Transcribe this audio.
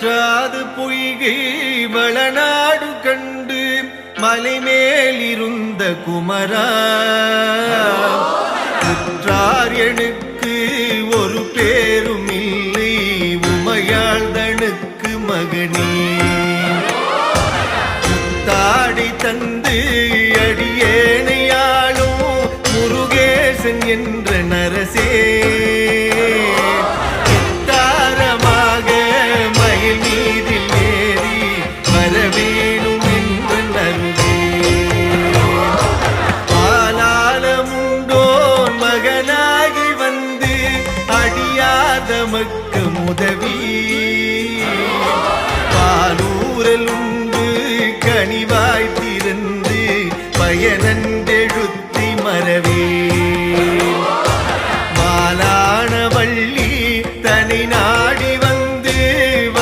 வற்றாது பொய்கை வளநாடு கண்டு மலைமேலிருந்த குமரா உற்றார் எனக்கு ஒரு பேரும் இல்லை உமையாள்தனுக்கு மகனே தாடி தந்து